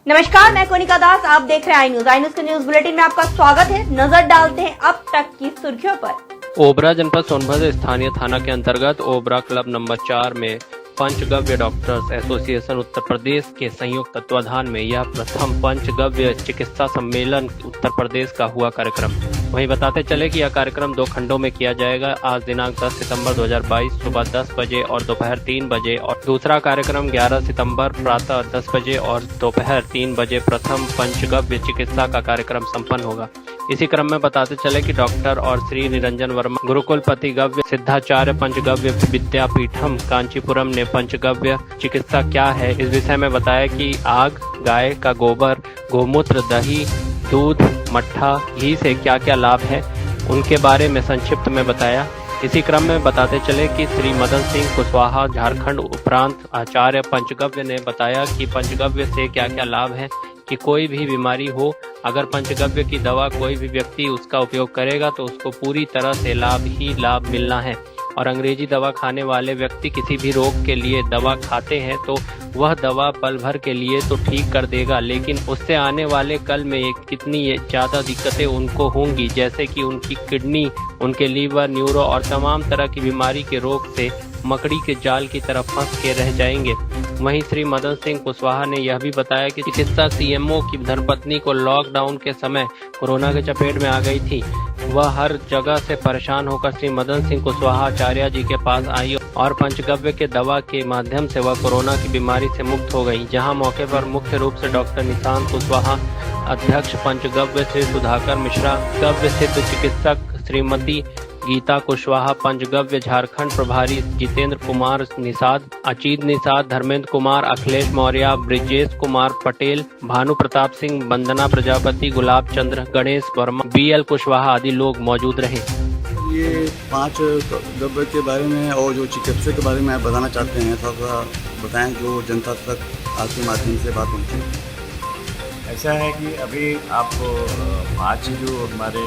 नमस्कार, मैं कोनिका दास। आप देख रहे हैं आई न्यूज के न्यूज बुलेटिन में आपका स्वागत है। नजर डालते हैं अब तक की सुर्खियों पर। ओबरा जनपद सोनभद्र स्थानीय थाना के अंतर्गत ओबरा क्लब नंबर 4 में पंचगव्य डॉक्टर्स एसोसिएशन उत्तर प्रदेश के संयुक्त तत्वाधान में यह प्रथम पंचगव्य चिकित्सा सम्मेलन उत्तर प्रदेश का हुआ कार्यक्रम। वहीं बताते चले कि यह कार्यक्रम 2 खंडों में किया जाएगा। आज दिनांक 10 सितंबर 2022 सुबह 10 बजे और दोपहर 3 बजे और दूसरा कार्यक्रम 11 सितंबर प्रातः 10 बजे और दोपहर 3 बजे प्रथम पंचगव्य चिकित्सा का कार्यक्रम संपन्न होगा। इसी क्रम में बताते चले कि डॉक्टर और श्री निरंजन वर्मा गुरुकुलपति गव्य सिद्धाचार्य पंचगव्य विद्यापीठम कांचीपुरम ने पंचगव्य चिकित्सा क्या है इस विषय में बताया कि आग, गाय का गोबर, गोमूत्र, दही, दूध, मट्ठा, घी से क्या क्या लाभ है उनके बारे में संक्षिप्त में बताया। इसी क्रम में बताते चले कि श्री मदन सिंह कुशवाहा झारखंड उपरांत आचार्य पंचगव्य ने बताया कि पंचगव्य से क्या क्या लाभ है कि कोई भी बीमारी हो, अगर पंचगव्य की दवा कोई भी व्यक्ति उसका उपयोग करेगा तो उसको पूरी तरह से लाभ ही लाभ मिलना है। और अंग्रेजी दवा खाने वाले व्यक्ति किसी भी रोग के लिए दवा खाते हैं तो वह दवा पल भर के लिए तो ठीक कर देगा, लेकिन उससे आने वाले कल में कितनी ज़्यादा दिक्कतें उनको होंगी, जैसे कि उनकी किडनी, उनके लीवर, न्यूरो और तमाम तरह की बीमारी के रोग से मकड़ी के जाल की तरफ फंस के रह जाएंगे। वहीं श्री मदन सिंह कुशवाहा ने यह भी बताया कि चिकित्सा सीएमओ की धर्मपत्नी को लॉकडाउन के समय कोरोना के चपेट में आ गई थी। वह हर जगह से परेशान होकर श्री मदन सिंह कुशवाहा आचार्य जी के पास आई और पंचगव्य के दवा के माध्यम से वह कोरोना की बीमारी से मुक्त हो गई। जहां मौके पर मुख्य रूप से डॉक्टर निशांत कुशवाहा, अध्यक्ष पंचगव्य श्री सुधाकर मिश्रा, गव्य सिद्ध चिकित्सक श्रीमती गीता कुशवाहा, पंचगव्य झारखंड प्रभारी जितेंद्र कुमार निषाद, अचीत निषाद, धर्मेंद्र कुमार, अखिलेश मौर्य, ब्रिजेश कुमार पटेल, भानु प्रताप सिंह, वंदना प्रजापति, गुलाब चंद्र, गणेश वर्मा, बीएल कुशवाहा आदि लोग मौजूद रहे। ये 5 गव्य के बारे में और जो चिकित्सा के बारे में आप बताना चाहते हैं, थोड़ा बताएं जो जनता तक आपके माध्यम से बात पहुँचे। ऐसा है कि अभी आप 5 जो हमारे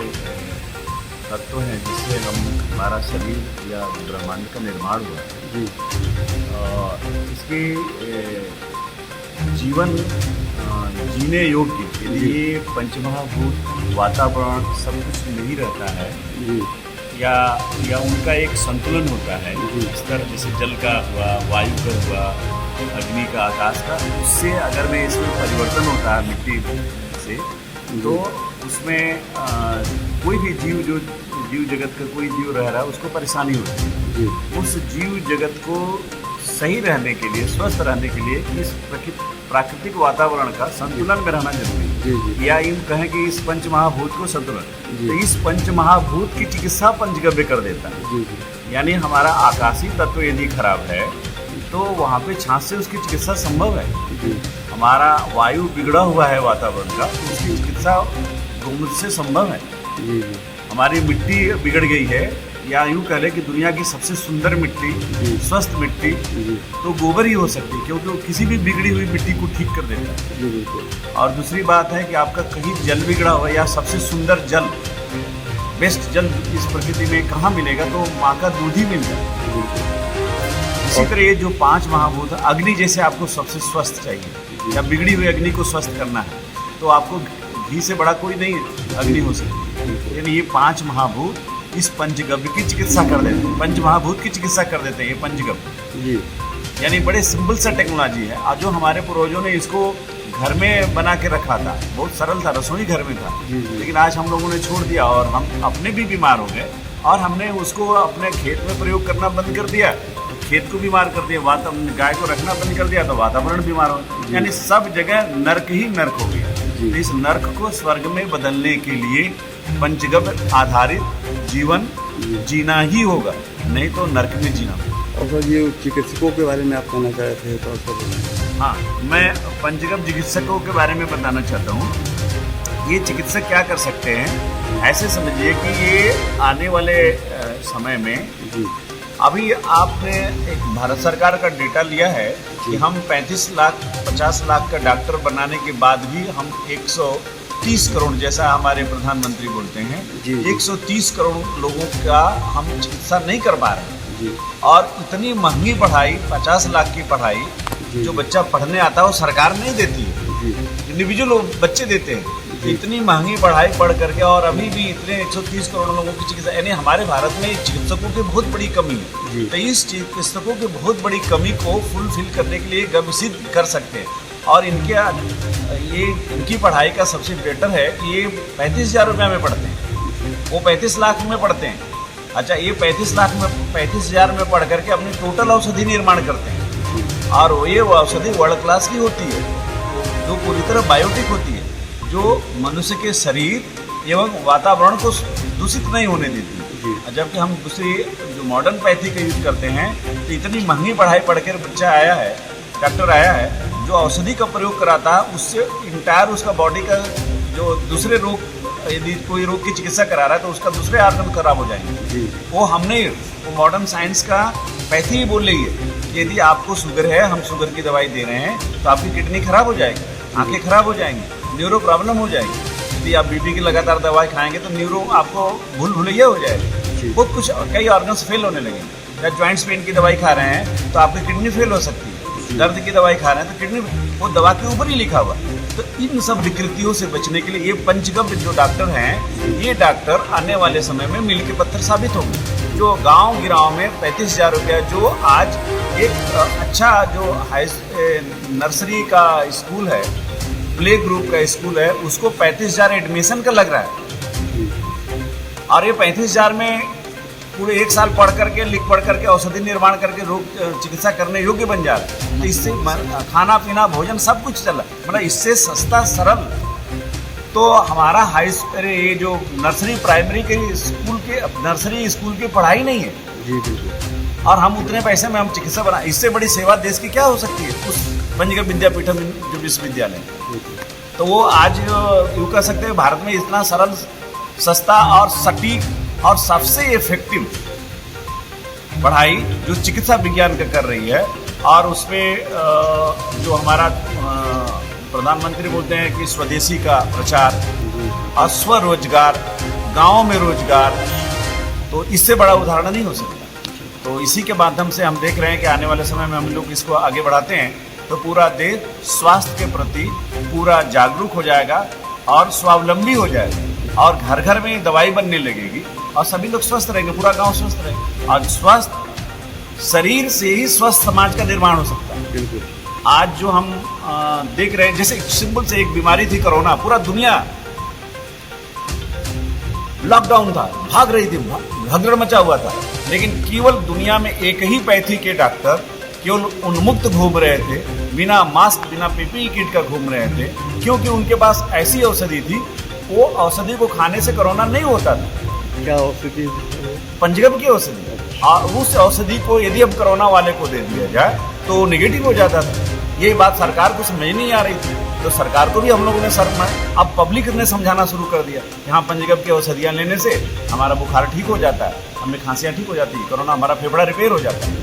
तत्व हैं जिससे हमारा शरीर या ब्रह्मांड का निर्माण हुआ है जी, इसके जीवन जीने योग्य के लिए पंचमहाभूत वातावरण सब कुछ नहीं रहता है जी, या उनका एक संतुलन होता है। इस तरह जैसे जल का हुआ, वायु का हुआ, अग्नि का, आकाश का, उससे अगर में इसमें परिवर्तन होता है मिट्टी से तो उसमें कोई भी जीव जगत का कोई जीव रह रहा है उसको परेशानी होती है। उस जीव जगत को सही रहने के लिए, स्वस्थ रहने के लिए इस प्राकृतिक वातावरण का संतुलन में रहना जरूरी है। या यूँ कहें कि इस पंचमहाभूत को संतुलन, तो इस पंचमहाभूत की चिकित्सा पंचगव्य कर देता है। यानी हमारा आकाशीय तत्व यदि खराब है तो वहाँ पे छाछ से उसकी चिकित्सा संभव है। हमारा वायु बिगड़ा हुआ है वातावरण का, तो उसकी चिकित्सा गोमूत्र से संभव है। हमारी मिट्टी बिगड़ गई है, या यूँ कह लें कि दुनिया की सबसे सुंदर मिट्टी, स्वस्थ मिट्टी तो गोबर ही हो सकती है, क्योंकि वो किसी भी बिगड़ी हुई मिट्टी को ठीक कर देता है। और दूसरी बात है कि आपका कहीं जल बिगड़ा हुआ या सबसे सुंदर जल, बेस्ट जल इस प्रकृति में कहाँ मिलेगा, तो माँ का दूध ही मिलता है। इसी तरह ये जो 5 महाभूत, अग्नि जैसे आपको सबसे स्वस्थ चाहिए या बिगड़ी हुई अग्नि को स्वस्थ करना है तो आपको घी से बड़ा कोई नहीं अग्नि हो सकती। यानी ये 5 महाभूत इस पंचगव्य की चिकित्सा कर देते हैं, पंच महाभूत की चिकित्सा कर देते हैं ये पंचगव्य। यानी बड़े सिंपल सा टेक्नोलॉजी है। आज जो हमारे पूर्वजों ने इसको घर में बना के रखा था, बहुत सरल था, रसोई घर में था, लेकिन आज हम लोगों ने छोड़ दिया और हम अपने भी बीमार हो गए और हमने उसको अपने खेत में प्रयोग करना बंद कर दिया, खेत को बीमार कर दिया, गाय को रखना बंद कर दिया तो वातावरण बीमार हो गया। यानी सब जगह नर्क ही नर्क हो गया। तो इस नर्क को स्वर्ग में बदलने के लिए पंचगव्य आधारित जीवन जीना ही होगा, नहीं तो नर्क में जीना होगा। और सर ये चिकित्सकों के बारे में आप कहना चाह रहे थे तो हाँ, मैं पंचगव्य चिकित्सकों के बारे में बताना चाहता हूँ। ये चिकित्सक क्या कर सकते हैं, ऐसे समझिए कि ये आने वाले समय में अभी आपने एक भारत सरकार का डेटा लिया है कि हम 35 लाख 50 लाख का डॉक्टर बनाने के बाद भी हम 130 करोड़, जैसा हमारे प्रधानमंत्री बोलते हैं, 130 करोड़ लोगों का हम चिकित्सा नहीं कर पा रहे हैं। और इतनी महंगी पढ़ाई, 50 लाख की पढ़ाई जो बच्चा पढ़ने आता है वो सरकार नहीं देती है। इंडिविजुअल बच्चे देते हैं। इतनी महंगी पढ़ाई पढ़ करके और अभी भी इतने 130 करोड़ लोगों की चिकित्सा, यानी हमारे भारत में चिकित्सकों की बहुत बड़ी कमी है। तो इस चिकित्सकों की बहुत बड़ी कमी को फुलफिल करने के लिए गविसित कर सकते हैं। और इनकी पढ़ाई का सबसे बेटर है कि ये 35,000 रुपये में पढ़ते हैं, वो 35 लाख में पढ़ते हैं। अच्छा, ये 35,000 में पढ़ करके अपनी टोटल औषधि निर्माण करते हैं, और ये औषधि वर्ल्ड क्लास की होती है, जो पूरी तरह बायोटिक होती है, जो मनुष्य के शरीर एवं वातावरण को दूषित नहीं होने देती। जबकि हम दूसरी जो मॉडर्न पैथी का यूज करते हैं, तो इतनी महंगी पढ़ाई पढ़ कर बच्चा आया है, डॉक्टर आया है, जो औषधि का प्रयोग कराता है, उससे इंटायर उसका बॉडी का जो दूसरे रोग, यदि कोई रोग की चिकित्सा करा रहा है तो उसका दूसरे ऑर्गन खराब हो जाएंगे। वो हमने वो मॉडर्न साइंस का पैथी ही बोल रही है कि यदि आपको शुगर है, हम शुगर की दवाई दे रहे हैं तो आपकी किडनी खराब हो जाएगी, आंखें खराब हो जाएंगी, न्यूरो प्रॉब्लम हो जाएगी। यदि आप बीपी की लगातार दवाई खाएंगे तो न्यूरो आपको भूलभुलैया हो जाएगा, बहुत कुछ, कई ऑर्गन्स फेल होने लगेंगे। या जॉइंट्स पेन की दवाई खा रहे हैं तो आपकी किडनी फेल हो सकती है, दर्द की दवाई खा रहे हैं तो किडनी, वो दवा के ऊपर ही लिखा हुआ। तो इन सब विकृतियों से बचने के लिए ये पंचगव्य जो डॉक्टर हैं, ये डॉक्टर आने वाले समय में मील के पत्थर साबित होंगे। जो गांव गिराव में 35,000 रुपया, जो आज एक अच्छा जो नर्सरी का स्कूल है, प्ले ग्रुप का स्कूल है, उसको 35,000 एडमिशन का लग रहा है, और ये 35,000 में पूरे 1 साल पढ़ करके, लिख पढ़ करके, औषधि निर्माण करके रोग चिकित्सा करने योग्य बन जा रहा है। तो इससे खाना पीना भोजन सब कुछ चला, मतलब इससे सस्ता सरल। तो हमारा ये जो नर्सरी प्राइमरी के स्कूल के, नर्सरी स्कूल की पढ़ाई नहीं है जी, और हम उतने पैसे में हम चिकित्सा बना, इससे बड़ी सेवा देश की क्या हो सकती है। उस पंचगव्य विद्यापीठम जो विश्वविद्यालय, तो वो आज यूँ कह सकते हैं भारत में इतना सरल, सस्ता और सटीक और सबसे इफेक्टिव पढ़ाई जो चिकित्सा विज्ञान का कर रही है। और उसमें जो हमारा प्रधानमंत्री बोलते हैं कि स्वदेशी का प्रचार और स्वरोजगार, गाँव में रोजगार, तो इससे बड़ा उदाहरण नहीं हो सकता। तो इसी के माध्यम से हम देख रहे हैं कि आने वाले समय में हम लोग इसको आगे बढ़ाते हैं तो पूरा देश स्वास्थ्य के प्रति पूरा जागरूक हो जाएगा और स्वावलंबी हो जाएगा, और घर घर में दवाई बनने लगेगी और सभी लोग स्वस्थ रहेंगे, पूरा गांव स्वस्थ रहेगा। और स्वस्थ शरीर से ही स्वस्थ समाज का निर्माण हो सकता है। बिल्कुल। आज जो हम देख रहे हैं, जैसे सिंपल से एक बीमारी थी कोरोना, पूरा दुनिया लॉकडाउन था, भाग रही थी, भगदड़ मचा हुआ था, लेकिन केवल दुनिया में एक ही पैथी के डॉक्टर केवल उन्मुक्त घूम रहे थे, बिना मास्क, बिना पीपीई किट का घूम रहे थे, क्योंकि उनके पास ऐसी औषधि थी, वो औषधि को खाने से कोरोना नहीं होता था। क्या औषधि? पंचगव्य की औषधि। और उस औषधि को यदि हम कोरोना वाले को दे दिया जाए तो नेगेटिव हो जाता था। ये बात सरकार को समझ नहीं आ रही थी, तो सरकार को भी हम लोगों ने अब पब्लिक ने समझाना शुरू कर दिया कि हाँ, पंचगव्य की औषधियाँ लेने से हमारा बुखार ठीक हो जाता है, हमें खांसियाँ ठीक हो जाती है, कोरोना हमारा फेफड़ा रिपेयर हो जाता है।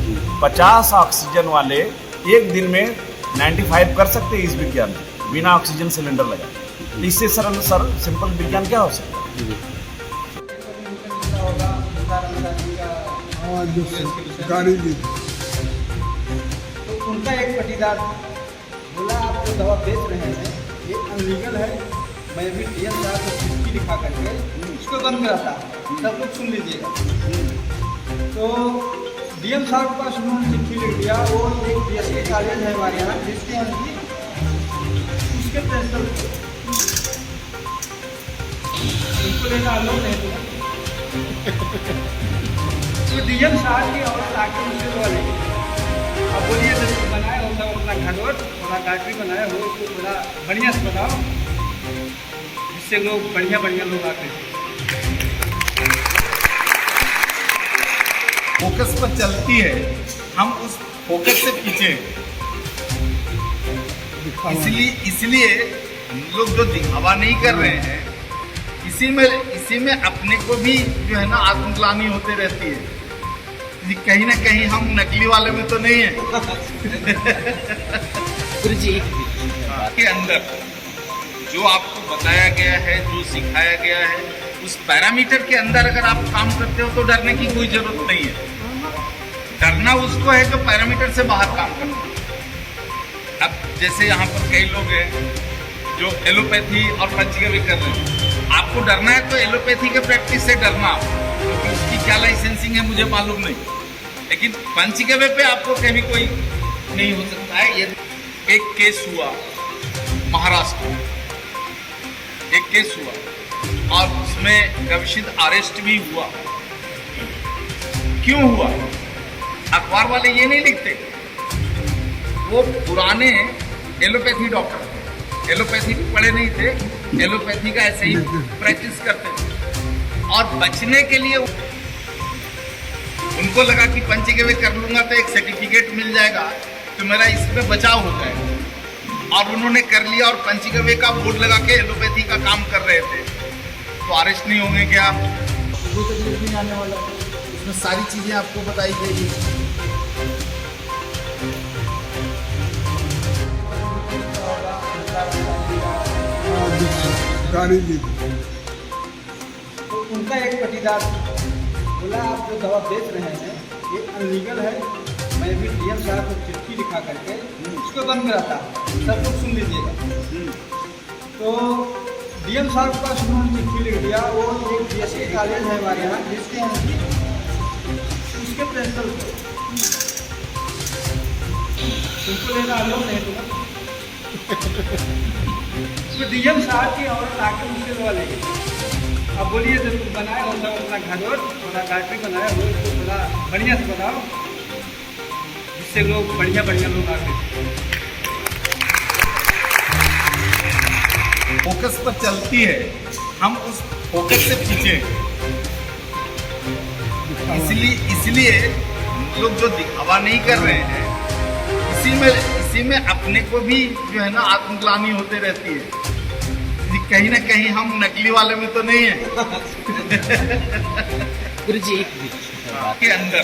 50 ऑक्सीजन वाले एक दिन में 95 कर सकते हैं इस विज्ञान में, बिना ऑक्सीजन सिलेंडर लगा। इससे सरल सिंपल विज्ञान क्या हो सकता है? तो उनका एक पटीदार बोला, आप जो दवा बेच रहे हैं ये अनलीगल है, मैं भी DM साहब को चिट्ठी लिखा करके उसको बंद कराता, सब कुछ सुन लीजिएगा। तो DM साहब के पास उन्होंने चिट्ठी लिख दिया। वो एक BSc कॉलेज है हमारे यहाँ, जिसके अंदर उसके प्रिंसिपल उनको लेना अलाउ नहीं था। तो DM साहब की औरत आके मुझसे बोला लेगी, अब बोलिए तो बनाए हो सब अपना घटवट, थोड़ा गाड़ी बनाए हो, उसको थोड़ा बढ़िया से बनाओ, जिससे लोग बढ़िया लोग आते हैं। फोकस पर चलती है, हम उस फोकस से पीछे, इसलिए हम लोग जो दिखावा नहीं कर रहे हैं, इसी में अपने को भी जो है ना आत्मग्लानि होते रहती है, कहीं ना कहीं हम नकली वाले में तो नहीं है। गुरुजी के अंदर जो आपको बताया गया है, जो सिखाया गया है, उस पैरामीटर के अंदर अगर आप काम करते हो तो डरने की कोई जरूरत नहीं है। डरना उसको है जो पैरामीटर से बाहर काम करता है। अब जैसे यहाँ पर कई लोग हैं जो एलोपैथी और पंचगव्य कर रहे हैं। आपको डरना है तो एलोपैथी के प्रैक्टिस से डरना, क्योंकि उसकी क्या लाइसेंसिंग है मुझे मालूम नहीं, लेकिन पंचगव्य पे आपको कभी कोई नहीं हो सकता है। ये एक केस हुआ महाराष्ट्र में, एक केस हुआ और उसमें गविशिद अरेस्ट भी हुआ। क्यों हुआ? अखबार वाले ये नहीं लिखते, वो पुराने एलोपैथी डॉक्टर थे, एलोपैथी पढ़े नहीं थे, एलोपैथी का ऐसे ही प्रैक्टिस करते थे और बचने के लिए उनको लगा कि पंचगव्य कर लूंगा तो एक सर्टिफिकेट मिल जाएगा तो मेरा इसमें बचाव हो जाएगा, और उन्होंने कर लिया और पंचगव्य का बोर्ड लगा के एलोपैथी का काम कर रहे थे, तो अरेस्ट नहीं होंगे क्या? कोई तकलीफ नहीं आने वाला है, इसमें सारी चीज़ें आपको बताई जाएगी। तो उनका एक पटीदार बोला आप जो दवा बेच रहे हैं ये अनलीगल है, मैं भी डीएम साहब को चिट्ठी लिखा करके उसको बंद कराता, सब लोग सुन लीजिएगा। तो डीएम साहब का उन्होंने चिट्ठी लिख दिया, वो एक बीएससी कॉलेज है हमारे यहाँ जिसके उसके प्रिंसिपल को तुमको लेना अलाउ नहीं दूंगा। तो डीएम साहब की और आके मुझसे दवा ले गई। अब बोलिए जब तुम बनाए हो सब अपना घर और फैक्ट्री बनाया हो तो थोड़ा बढ़िया से बनाओ जिससे लोग बढ़िया लोग आते। फोकस पर चलती है, हम उस फोकस से पीछे, इसलिए लोग जो दिखावा नहीं कर रहे हैं, इसी में अपने को भी जो है ना आत्मग्लानि होते रहती है, कहीं ना कहीं हम नकली वाले में तो नहीं है। गुरुजी के अंदर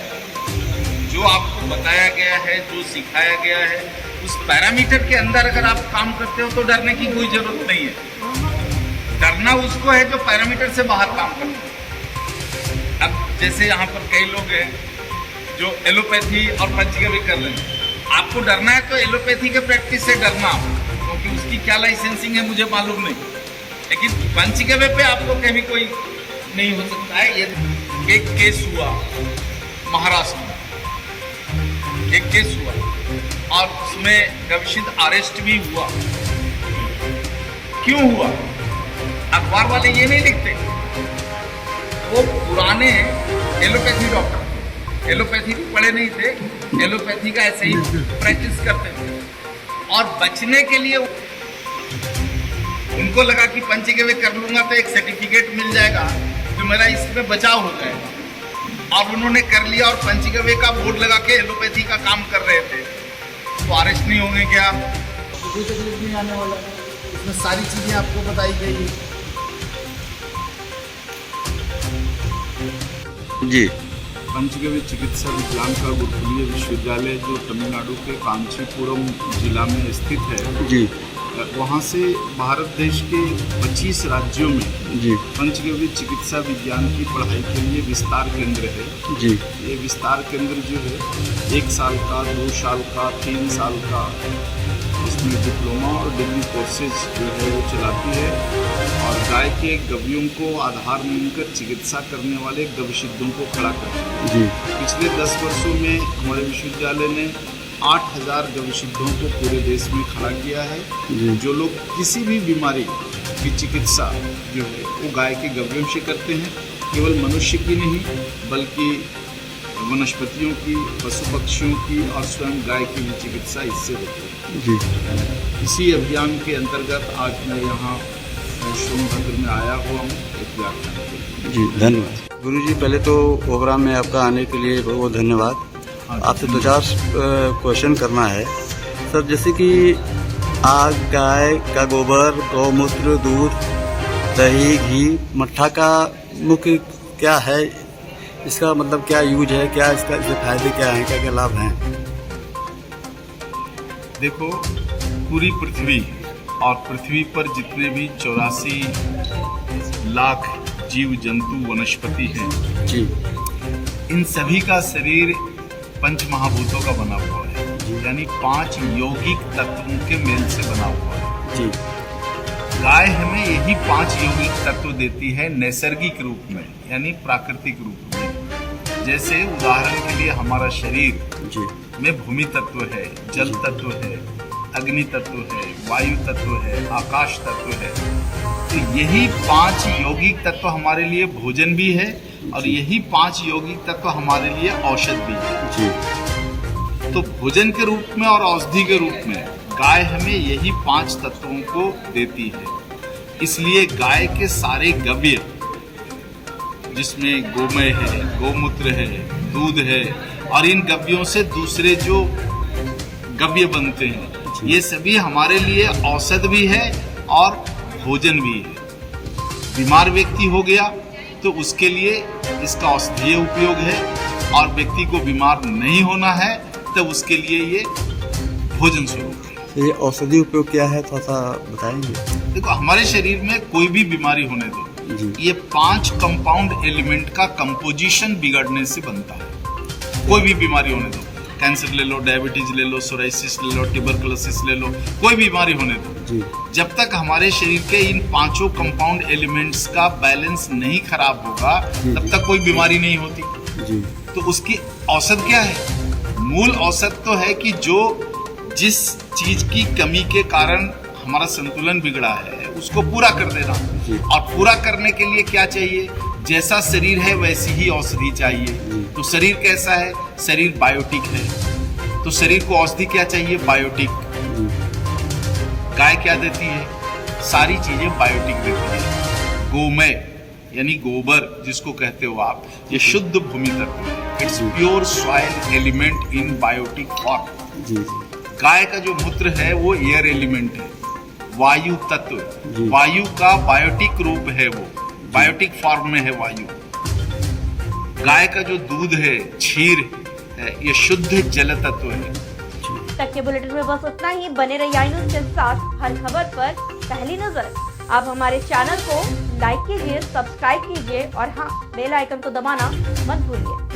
जो आपको बताया गया है, जो सिखाया गया है, उस पैरामीटर के अंदर अगर आप काम करते हो तो डरने की कोई जरूरत नहीं है। डरना उसको है जो पैरामीटर से बाहर काम करता है। अब जैसे यहाँ पर कई लोग हैं जो एलोपैथी और पंचगव्य कर रहे हैं, आपको डरना है तो एलोपैथी के प्रैक्टिस से डरना, क्योंकि उसकी क्या लाइसेंसिंग है मुझे मालूम नहीं, लेकिन पंचगव्य पे आपको कभी कोई नहीं हो सकता है। ये एक केस हुआ महाराष्ट्र में, एक केस हुआ और उसमें गविशिद अरेस्ट भी हुआ। क्यों हुआ? अखबार वाले ये नहीं लिखते, वो पुराने एलोपैथी डॉक्टर थे, एलोपैथी पढ़े नहीं थे, एलोपैथी का ऐसे ही प्रैक्टिस करते थे और बचने के लिए उनको लगा कि पंचगव्य कर लूंगा तो एक सर्टिफिकेट मिल जाएगा तो मेरा इसमें बचाव हो जाएगा, और उन्होंने कर लिया और पंचगव्य का बोर्ड लगा के एलोपैथी का काम कर रहे थे, तो अरेस्ट नहीं होंगे क्या? कोई तकलीफ नहीं आने वाला है, इसमें सारी चीज़ें आपको बताई जाएगी। जी। पंचगव्य चिकित्सा विज्ञान का गुरुकुलीय विश्वविद्यालय जो तमिलनाडु के कांचीपुरम जिला में स्थित है, जी वहाँ से भारत देश के 25 राज्यों में जी पंचगव्य चिकित्सा विज्ञान की पढ़ाई के लिए विस्तार केंद्र है। जी। ये विस्तार केंद्र जो है 1 साल का, 2 साल का, 3 साल का, इसमें डिप्लोमा और डिग्री कोर्सेज जो है वो चलाती है और गाय के गव्यों को आधार मानकर चिकित्सा करने वाले गविशिद्धों को खड़ा करती है। जी। पिछले 10 वर्षों में हमारे विश्वविद्यालय ने 8000 गविशिद्धों को पूरे देश में खड़ा किया है, जो लोग किसी भी बीमारी की चिकित्सा जो है वो गाय के गव्यों से करते हैं। केवल मनुष्य की नहीं बल्कि वनस्पतियों की, पशु पक्षियों की और स्वयं गाय की भी चिकित्सा इससे होती है। जी। इसी अभियान के अंतर्गत आज मैं यहाँ सोनभद्र में आया हुआ हूँ एक व्याख्यान के लिए। जी धन्यवाद गुरुजी। पहले तो प्रोग्राम में आपका आने के लिए बहुत बहुत धन्यवाद। आपसे 2-4 क्वेश्चन करना है सर, जैसे कि आग, गाय का गोबर, गौमूत्र, दूध, दही, घी, मट्ठा का मुख्य क्या है, इसका मतलब क्या यूज है, क्या इसका फायदे क्या हैं, क्या क्या लाभ हैं? देखो, पूरी पृथ्वी और पृथ्वी पर जितने भी 84 लाख जीव जंतु वनस्पति हैं जी, इन सभी का शरीर पंच महाभूतों का बना हुआ है, यानी 5 यौगिक तत्वों के मेल से बना हुआ है। जी। गाय हमें यही 5 यौगिक तत्व देती है नैसर्गिक रूप में, यानी प्राकृतिक रूप में। जैसे उदाहरण के लिए हमारा शरीर जी में भूमि तत्व है, जल तत्व है, अग्नि तत्व है, वायु तत्व है, आकाश तत्व है। तो यही 5 यौगिक तत्व हमारे लिए भोजन भी है और यही 5 यौगिक तत्व हमारे लिए औषध भी है। जी तो भोजन के रूप में और औषधि के रूप में गाय हमें यही 5 तत्वों को देती है। इसलिए गाय के सारे गव्य, जिसमें गोमय है, गोमूत्र है, दूध है और इन गव्यों से दूसरे जो गव्य बनते हैं, ये सभी हमारे लिए औषध भी है और भोजन भी है। बीमार व्यक्ति हो गया तो उसके लिए इसका औषधीय उपयोग है और व्यक्ति को बीमार नहीं होना है तो उसके लिए ये भोजन स्वरूप है। तो ये औषधि उपयोग क्या है, थोड़ा सा बताएंगे? देखो, हमारे शरीर में कोई भी बीमारी होने दो, जी ये 5 कंपाउंड एलिमेंट का कंपोजिशन बिगड़ने से बनता है। कोई भी बीमारी होने दो, कैंसर ले लो, डायबिटीज ले लो, सोराइसिस ले लो, ट्यूबरकुलोसिस ले लो, कोई बीमारी होने दो, जी जब तक हमारे शरीर के इन 5 कंपाउंड एलिमेंट्स का बैलेंस नहीं खराब होगा तब तक कोई बीमारी नहीं होती। जी तो उसकी औषध क्या है? मूल औषध तो है कि जो जिस चीज की कमी के कारण हमारा संतुलन बिगड़ा है उसको पूरा कर देना। जी। और पूरा करने के लिए क्या चाहिए? जैसा शरीर है वैसी ही औषधि चाहिए। तो शरीर कैसा है? शरीर बायोटिक है, तो शरीर को औषधि क्या चाहिए? बायोटिक। गाय क्या देती है? सारी चीजें बायोटिक देती है। गोमय यानी गोबर जिसको कहते हो आप, ये शुद्ध भूमि तत्व है। It's pure soil element in biotic form. जी गाय का जो मूत्र है वो एयर एलिमेंट है, वायु तत्व। जी। वायु का बायोटिक रूप है, वो बायोटिक फॉर्म में है वायु। गाय का जो दूध है, क्षीर है, ये शुद्ध जल तत्व है। तक के बुलेटिन में बस उतना ही। बने रहिए आई न्यूज़ के साथ, हर खबर पर पहली नजर। आप हमारे चैनल को लाइक कीजिए, सब्सक्राइब कीजिए और हाँ, बेल आइकन को दबाना मत भूलिए।